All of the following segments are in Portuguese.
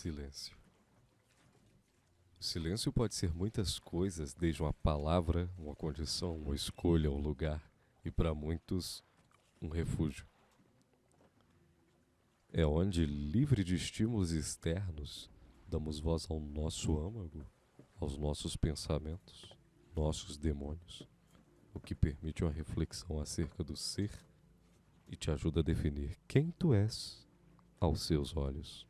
Silêncio. O silêncio pode ser muitas coisas, desde uma palavra, uma condição, uma escolha, um lugar, e para muitos, um refúgio. É onde, livre de estímulos externos, damos voz ao nosso âmago, aos nossos pensamentos, nossos demônios, o que permite uma reflexão acerca do ser e te ajuda a definir quem tu és aos seus olhos.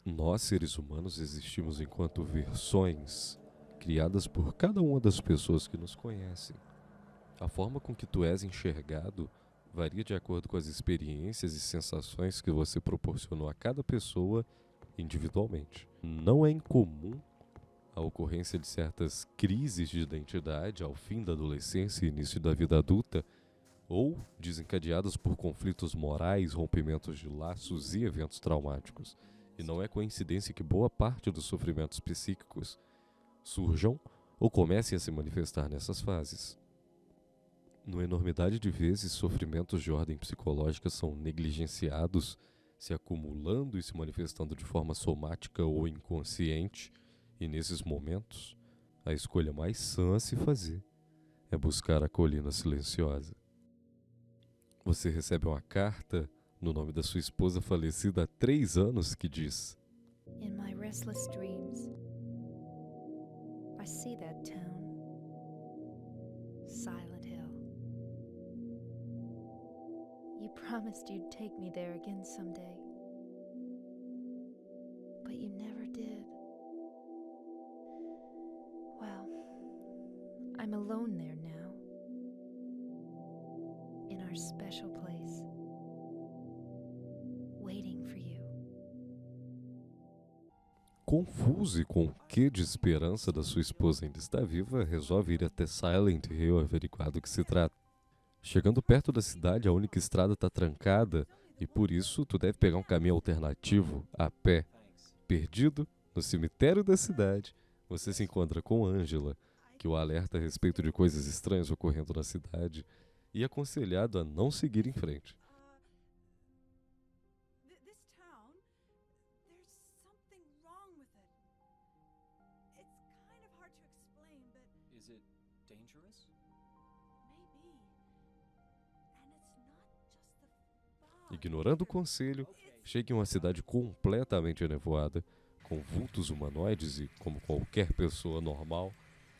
Nós, seres humanos, existimos enquanto versões criadas por cada uma das pessoas que nos conhecem. A forma com que tu és enxergado varia de acordo com as experiências e sensações que você proporcionou a cada pessoa individualmente. Não é incomum a ocorrência de certas crises de identidade ao fim da adolescência e início da vida adulta, ou desencadeadas por conflitos morais, rompimentos de laços e eventos traumáticos. E não é coincidência que boa parte dos sofrimentos psíquicos surjam ou comecem a se manifestar nessas fases. Numa enormidade de vezes, sofrimentos de ordem psicológica são negligenciados, se acumulando e se manifestando de forma somática ou inconsciente, e nesses momentos, a escolha mais sã a se fazer é buscar a colina silenciosa. Você recebe uma carta no nome da sua esposa falecida há 3 anos que diz: In my restless dreams, I see that town, Silent Hill. You promised you'd take me there again someday, but you never did. Well, I'm alone there now, in our special place, waiting for you. Confuso e com o quê de esperança da sua esposa ainda estar viva, resolve ir até Silent Hill averiguar do que se trata. Chegando perto da cidade, a única estrada está trancada e por isso tu deve pegar um caminho alternativo, a pé. Perdido, no cemitério da cidade, você se encontra com Angela, que o alerta a respeito de coisas estranhas ocorrendo na cidade e é aconselhado a não seguir em frente. This town, there's something wrong with it. It's kind of hard to explain, but Is it dangerous? maybe. And it's not just the fog. Ignorando o conselho, chega em uma cidade completamente nevoada, com vultos humanoides e, como qualquer pessoa normal,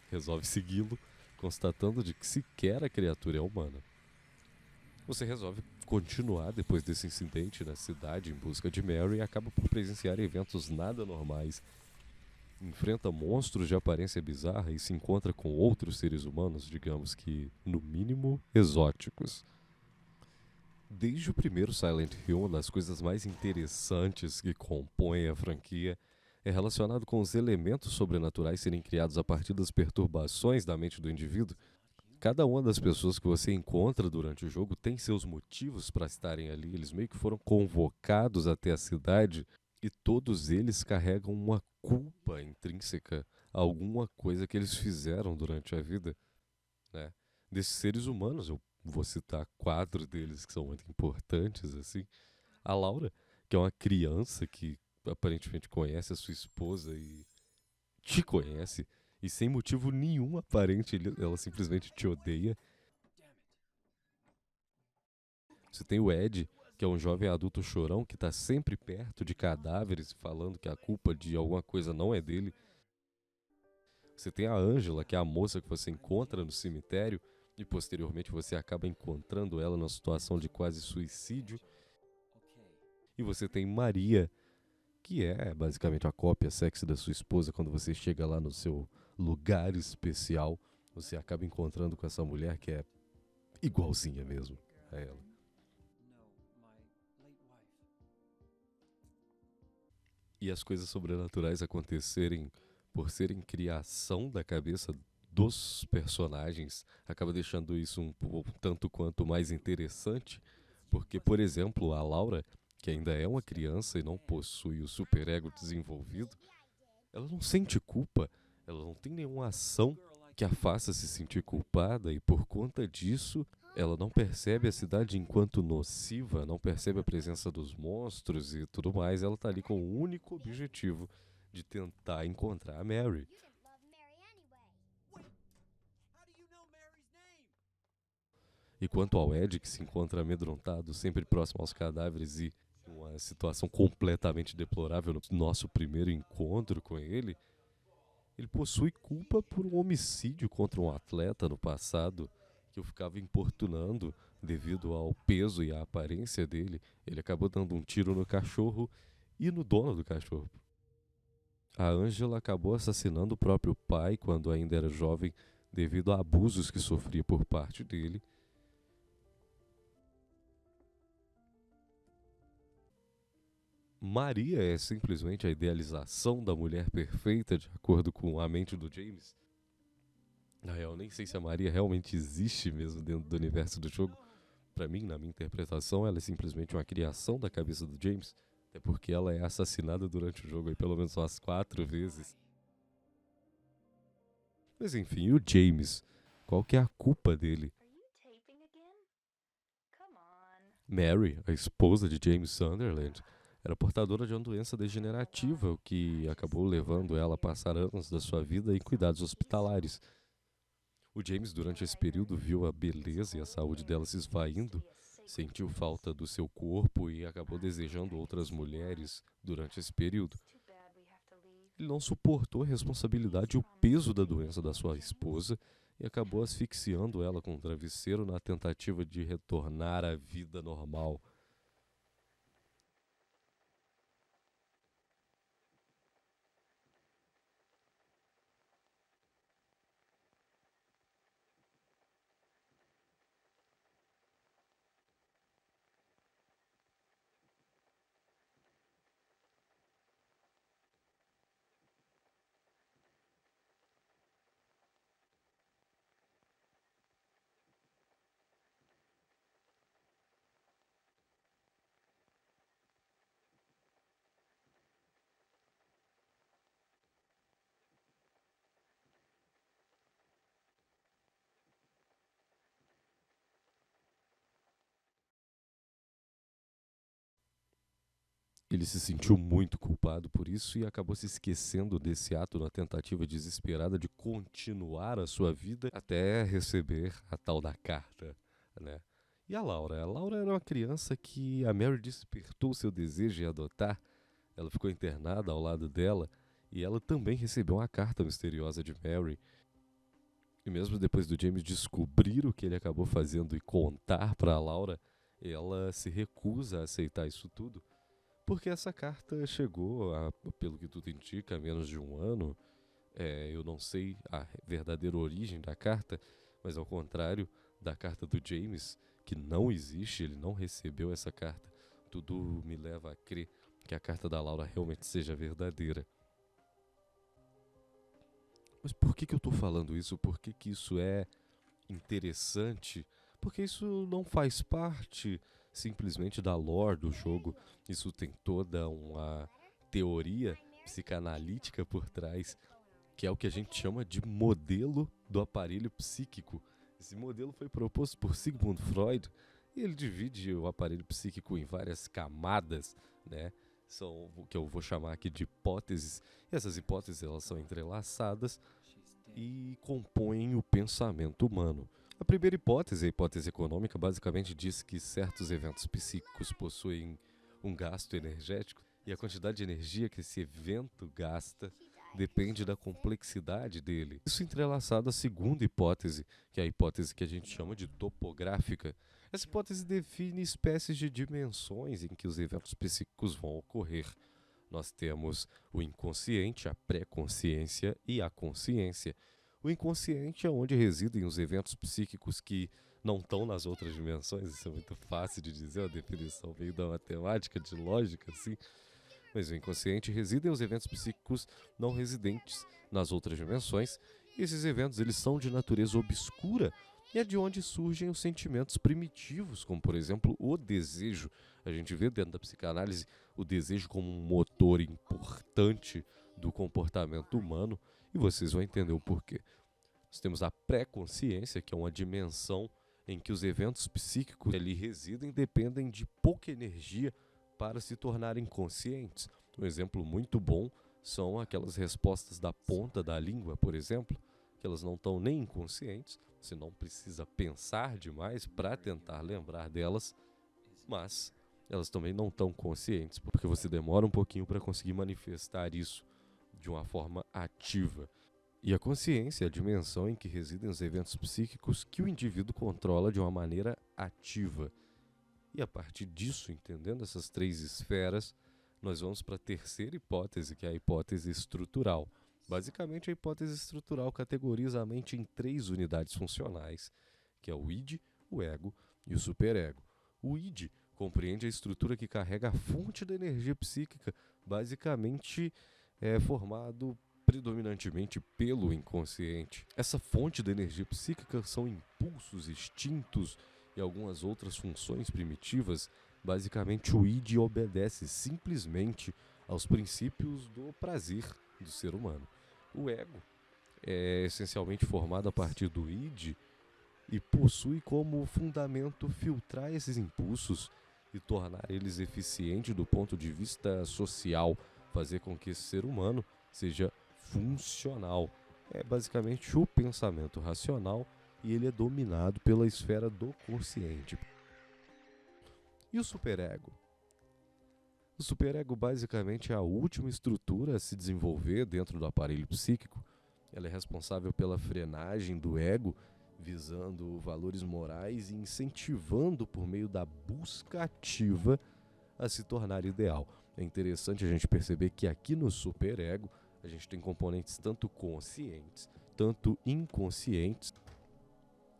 resolve segui-lo, constatando de que sequer a criatura é humana. Você resolve continuar depois desse incidente na cidade em busca de Mary e acaba por presenciar eventos nada normais. Enfrenta monstros de aparência bizarra e se encontra com outros seres humanos, digamos que, no mínimo, exóticos. Desde o primeiro Silent Hill, uma das coisas mais interessantes que compõem a franquia é relacionado com os elementos sobrenaturais serem criados a partir das perturbações da mente do indivíduo. Cada uma das pessoas que você encontra durante o jogo tem seus motivos para estarem ali. Eles meio que foram convocados até a cidade e todos eles carregam uma culpa intrínseca a alguma coisa que eles fizeram durante a vida, né? Desses seres humanos, eu vou citar 4 deles que são muito importantes, assim. A Laura, que é uma criança que aparentemente conhece a sua esposa e te conhece, e sem motivo nenhum aparente, ela simplesmente te odeia. Você tem o Ed, que é um jovem adulto chorão que está sempre perto de cadáveres falando que a culpa de alguma coisa não é dele. Você tem a Angela, que é a moça que você encontra no cemitério e posteriormente você acaba encontrando ela numa situação de quase suicídio. E você tem Maria, que é basicamente a cópia sexy da sua esposa. Quando você chega lá no seu lugar especial, você acaba encontrando com essa mulher que é igualzinha mesmo a ela. No, my late wife. E as coisas sobrenaturais acontecerem por serem criação da cabeça dos personagens acaba deixando isso um tanto quanto mais interessante, porque, por exemplo, a Laura, que ainda é uma criança e não possui o superego desenvolvido, ela não sente culpa, ela não tem nenhuma ação que a faça se sentir culpada e por conta disso Ela não percebe a cidade enquanto nociva, não percebe a presença dos monstros e tudo mais. Ela tá ali com o único objetivo de tentar encontrar a Mary. You didn't love Mary anyway. Wait, how do you know Mary's name? E quanto ao Ed, que se encontra amedrontado, sempre próximo aos cadáveres e uma situação completamente deplorável no nosso primeiro encontro com ele, ele possui culpa por um homicídio contra um atleta no passado que o ficava importunando devido ao peso e à aparência dele. Ele acabou dando um tiro no cachorro e no dono do cachorro. A Angela acabou assassinando o próprio pai quando ainda era jovem devido a abusos que sofria por parte dele. Maria é simplesmente a idealização da mulher perfeita, de acordo com a mente do James. Na real, nem sei se a Maria realmente existe mesmo dentro do universo do jogo. Pra mim, na minha interpretação, ela é simplesmente uma criação da cabeça do James. Até porque ela é assassinada durante o jogo aí pelo menos umas 4 vezes. Mas enfim, e o James? Qual que é a culpa dele? Are you taping again? Come on. Mary, a esposa de James Sunderland, era portadora de uma doença degenerativa, o que acabou levando ela a passar anos da sua vida em cuidados hospitalares. O James, durante esse período, viu a beleza e a saúde dela se esvaindo, sentiu falta do seu corpo e acabou desejando outras mulheres durante esse período. Too bad we have to leave. Ele não suportou a responsabilidade e o peso da doença da sua esposa e acabou asfixiando ela com um travesseiro na tentativa de retornar à vida normal. Ele se sentiu muito culpado por isso e acabou se esquecendo desse ato na tentativa desesperada de continuar a sua vida até receber a tal da carta, né? E a Laura? A Laura era uma criança que a Mary despertou seu desejo em adotar. Ela ficou internada ao lado dela e ela também recebeu uma carta misteriosa de Mary. E mesmo depois do James descobrir o que ele acabou fazendo e contar para a Laura, ela se recusa a aceitar isso tudo. Porque essa carta chegou, pelo que tudo indica, há menos de um ano. Eu não sei a verdadeira origem da carta, mas ao contrário da carta do James, que não existe, ele não recebeu essa carta. Tudo me leva a crer que a carta da Laura realmente seja verdadeira. Mas por que eu estou falando isso? Por que isso é interessante? Porque isso não faz parte simplesmente da lore do jogo. Isso tem toda uma teoria psicanalítica por trás, que é o que a gente chama de modelo do aparelho psíquico. Esse modelo foi proposto por Sigmund Freud e ele divide o aparelho psíquico em várias camadas, né? São o que eu vou chamar aqui de hipóteses. E essas hipóteses elas são entrelaçadas e compõem o pensamento humano. A primeira hipótese, a hipótese econômica, basicamente diz que certos eventos psíquicos possuem um gasto energético e a quantidade de energia que esse evento gasta depende da complexidade dele. Isso entrelaçado à segunda hipótese, que é a hipótese que a gente chama de topográfica. Essa hipótese define espécies de dimensões em que os eventos psíquicos vão ocorrer. Nós temos o inconsciente, a pré-consciência e a consciência. O inconsciente é onde residem os eventos psíquicos que não estão nas outras dimensões. Isso é muito fácil de dizer, uma definição meio da matemática, de lógica, assim. Mas o inconsciente residem os eventos psíquicos não residentes nas outras dimensões. E esses eventos eles são de natureza obscura e é de onde surgem os sentimentos primitivos, como, por exemplo, o desejo. A gente vê dentro da psicanálise o desejo como um motor importante do comportamento humano e vocês vão entender o porquê. Nós temos a pré-consciência, que é uma dimensão em que os eventos psíquicos ali residem dependem de pouca energia para se tornarem conscientes. Um exemplo muito bom são aquelas respostas da ponta da língua, por exemplo, que elas não estão nem inconscientes, você não precisa pensar demais para tentar lembrar delas, mas elas também não estão conscientes, porque você demora um pouquinho para conseguir manifestar isso de uma forma ativa. E a consciência é a dimensão em que residem os eventos psíquicos que o indivíduo controla de uma maneira ativa. E a partir disso, entendendo essas 3 esferas, nós vamos para a terceira hipótese, que é a hipótese estrutural. Basicamente, a hipótese estrutural categoriza a mente em 3 unidades funcionais, que é o id, o ego e o superego. O id compreende a estrutura que carrega a fonte da energia psíquica, basicamente é formado predominantemente pelo inconsciente. Essa fonte da energia psíquica são impulsos, instintos e algumas outras funções primitivas. Basicamente, o id obedece simplesmente aos princípios do prazer do ser humano. O ego é essencialmente formado a partir do id e possui como fundamento filtrar esses impulsos e tornar eles eficientes do ponto de vista social, fazer com que esse ser humano seja funcional. É basicamente o pensamento racional e ele é dominado pela esfera do consciente. E o superego? O superego basicamente é a última estrutura a se desenvolver dentro do aparelho psíquico. Ela é responsável pela frenagem do ego, visando valores morais e incentivando por meio da busca ativa a se tornar ideal. É interessante a gente perceber que aqui no superego a gente tem componentes tanto conscientes, tanto inconscientes.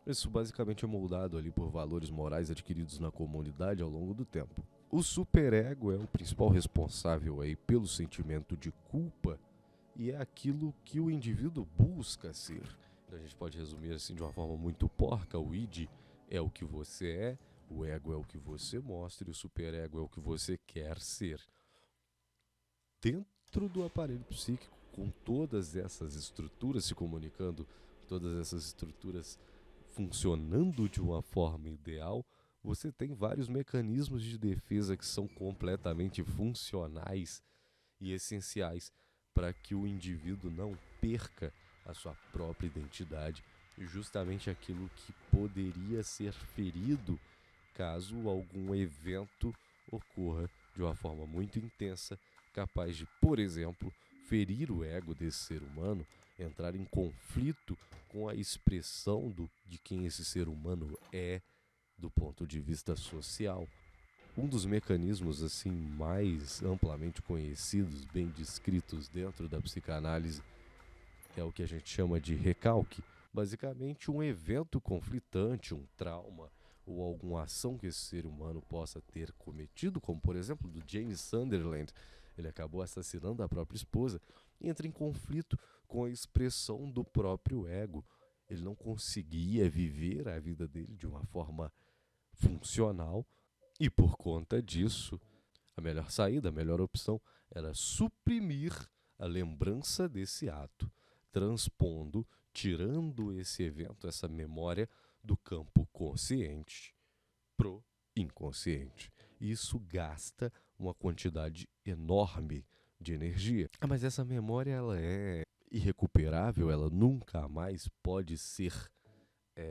Isso basicamente é moldado ali por valores morais adquiridos na comunidade ao longo do tempo. O superego é o principal responsável aí pelo sentimento de culpa e é aquilo que o indivíduo busca ser. A gente pode resumir assim de uma forma muito porca: o id é o que você é, o ego é o que você mostra e o superego é o que você quer ser. Dentro do aparelho psíquico, com todas essas estruturas se comunicando, todas essas estruturas funcionando de uma forma ideal, você tem vários mecanismos de defesa que são completamente funcionais e essenciais para que o indivíduo não perca a sua própria identidade e justamente aquilo que poderia ser ferido caso algum evento ocorra de uma forma muito intensa, capaz de, por exemplo, ferir o ego desse ser humano, entrar em conflito com a expressão de quem esse ser humano é do ponto de vista social. Um dos mecanismos assim mais amplamente conhecidos, bem descritos dentro da psicanálise, é o que a gente chama de recalque. Basicamente, um evento conflitante, um trauma ou alguma ação que esse ser humano possa ter cometido, como por exemplo do James Sunderland, ele acabou assassinando a própria esposa, entra em conflito com a expressão do próprio ego. Ele não conseguia viver a vida dele de uma forma funcional e por conta disso, a melhor saída, a melhor opção era suprimir a lembrança desse ato, transpondo, tirando esse evento, essa memória do campo consciente pro inconsciente. Isso gasta uma quantidade enorme de energia. Mas essa memória ela é irrecuperável, ela nunca mais pode ser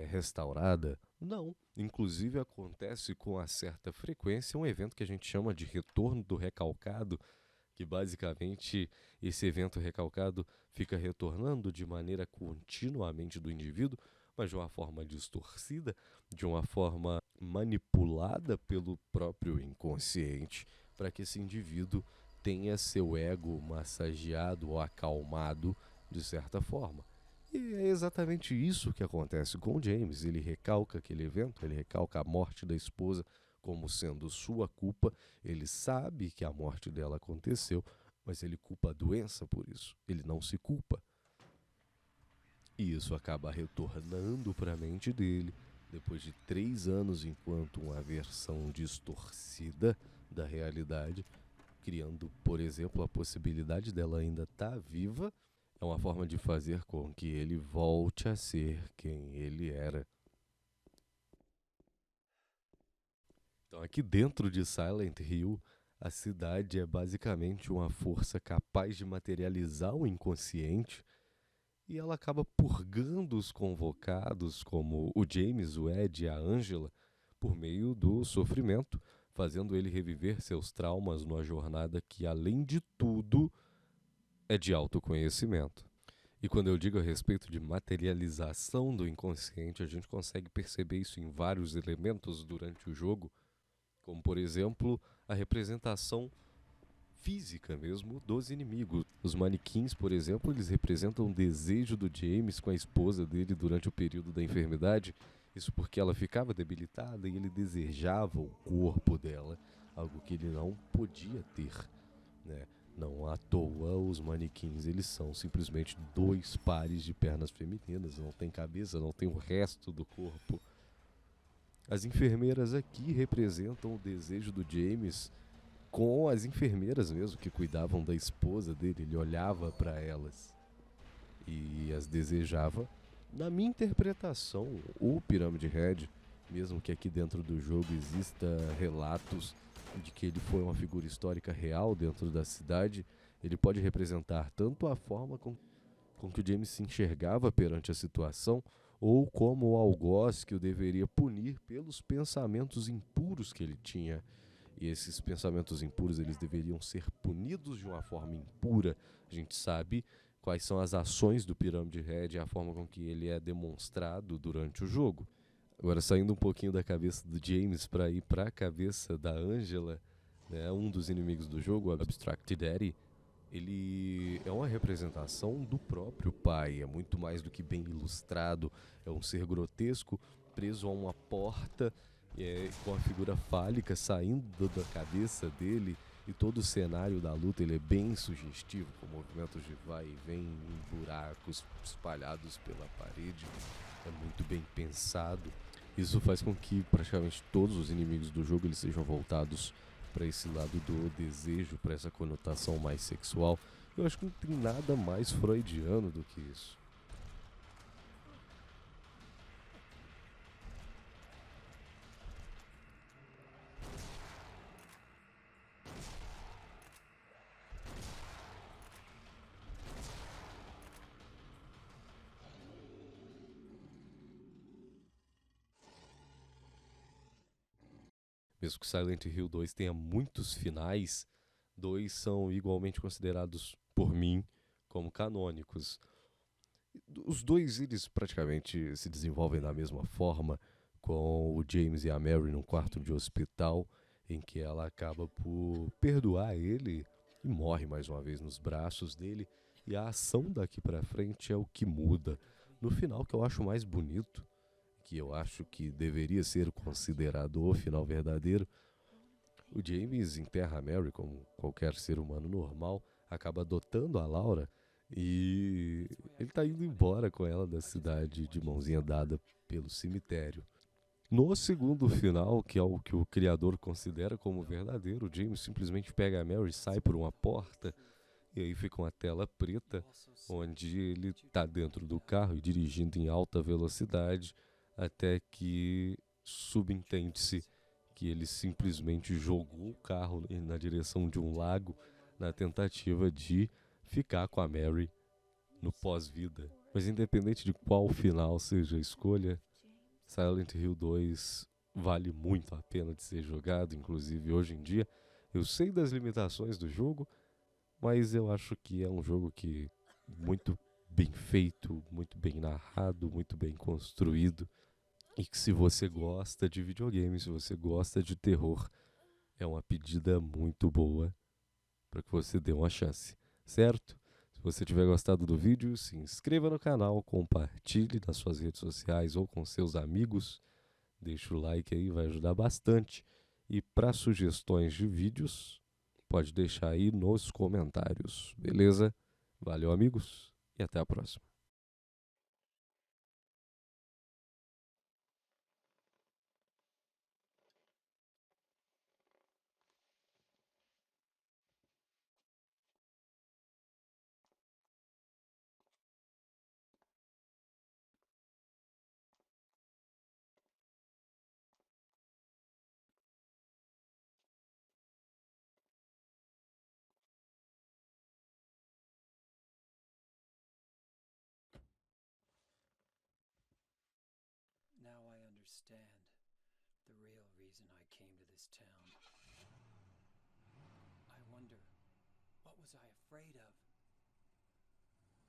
restaurada? Não. Inclusive acontece com uma certa frequência um evento que a gente chama de retorno do recalcado, que basicamente esse evento recalcado fica retornando de maneira continuamente do indivíduo, mas de uma forma distorcida, de uma forma manipulada pelo próprio inconsciente, para que esse indivíduo tenha seu ego massageado ou acalmado de certa forma. E é exatamente isso que acontece com o James. Ele recalca aquele evento, ele recalca a morte da esposa como sendo sua culpa. Ele sabe que a morte dela aconteceu, mas ele culpa a doença por isso. Ele não se culpa. E isso acaba retornando para a mente dele, depois de 3 anos, enquanto uma versão distorcida da realidade, criando, por exemplo, a possibilidade dela ainda estar viva. É uma forma de fazer com que ele volte a ser quem ele era. Então, aqui dentro de Silent Hill, a cidade é basicamente uma força capaz de materializar o inconsciente e ela acaba purgando os convocados, como o James, o Ed e a Angela, por meio do sofrimento, fazendo ele reviver seus traumas numa jornada que, além de tudo, é de autoconhecimento. E quando eu digo a respeito de materialização do inconsciente, a gente consegue perceber isso em vários elementos durante o jogo, como, por exemplo, a representação física mesmo dos inimigos. Os manequins, por exemplo, eles representam o desejo do James com a esposa dele durante o período da enfermidade. Isso porque ela ficava debilitada e ele desejava o corpo dela, algo que ele não podia ter, né? Não à toa os manequins, eles são simplesmente dois pares de pernas femininas, não tem cabeça, não tem o resto do corpo. As enfermeiras aqui representam o desejo do James com as enfermeiras mesmo que cuidavam da esposa dele. Ele olhava para elas e as desejava. Na minha interpretação, o Pyramid Head, mesmo que aqui dentro do jogo exista relatos de que ele foi uma figura histórica real dentro da cidade, ele pode representar tanto a forma com que o James se enxergava perante a situação, ou como o algoz que o deveria punir pelos pensamentos impuros que ele tinha. E esses pensamentos impuros, eles deveriam ser punidos de uma forma impura. A gente sabe quais são as ações do Pyramid Head e a forma com que ele é demonstrado durante o jogo. Agora, saindo um pouquinho da cabeça do James para ir para a cabeça da Angela, né, um dos inimigos do jogo, o Abstract Daddy, ele é uma representação do próprio pai, é muito mais do que bem ilustrado, é um ser grotesco preso a uma porta, com a figura fálica saindo da cabeça dele, e todo o cenário da luta ele é bem sugestivo, com movimentos de vai e vem em buracos espalhados pela parede, é muito bem pensado. Isso faz com que praticamente todos os inimigos do jogo eles sejam voltados para esse lado do desejo, para essa conotação mais sexual. Eu acho que não tem nada mais freudiano do que isso. Mesmo que Silent Hill 2 tenha muitos finais, dois são igualmente considerados por mim como canônicos. Os dois eles praticamente se desenvolvem da mesma forma, com o James e a Mary num quarto de hospital, em que ela acaba por perdoar ele e morre mais uma vez nos braços dele, e a ação daqui pra frente é o que muda. No final, que eu acho mais bonito, que eu acho que deveria ser considerado o final verdadeiro, o James enterra a Mary como qualquer ser humano normal, acaba adotando a Laura e ele tá indo embora com ela da cidade de mãozinha dada pelo cemitério. No segundo final, que é o que o criador considera como verdadeiro, o James simplesmente pega a Mary, sai por uma porta e aí fica uma tela preta onde ele tá dentro do carro e dirigindo em alta velocidade até que subentende-se que ele simplesmente jogou o carro na direção de um lago na tentativa de ficar com a Mary no pós-vida. Mas independente de qual final seja a escolha, Silent Hill 2 vale muito a pena de ser jogado, inclusive hoje em dia. Eu sei das limitações do jogo, mas eu acho que é um jogo que muito bem feito, muito bem narrado, muito bem construído. E que se você gosta de videogame, se você gosta de terror, é uma pedida muito boa para que você dê uma chance, certo? Se você tiver gostado do vídeo, se inscreva no canal, compartilhe nas suas redes sociais ou com seus amigos, deixa o like aí, vai ajudar bastante. E para sugestões de vídeos, pode deixar aí nos comentários, beleza? Valeu, amigos, e até a próxima. understand the real reason I came to this town. I wonder, what was I afraid of?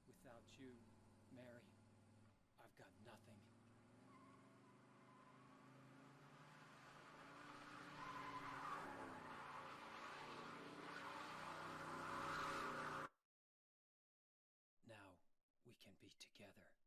Without you, Mary, I've got nothing. Now we can be together.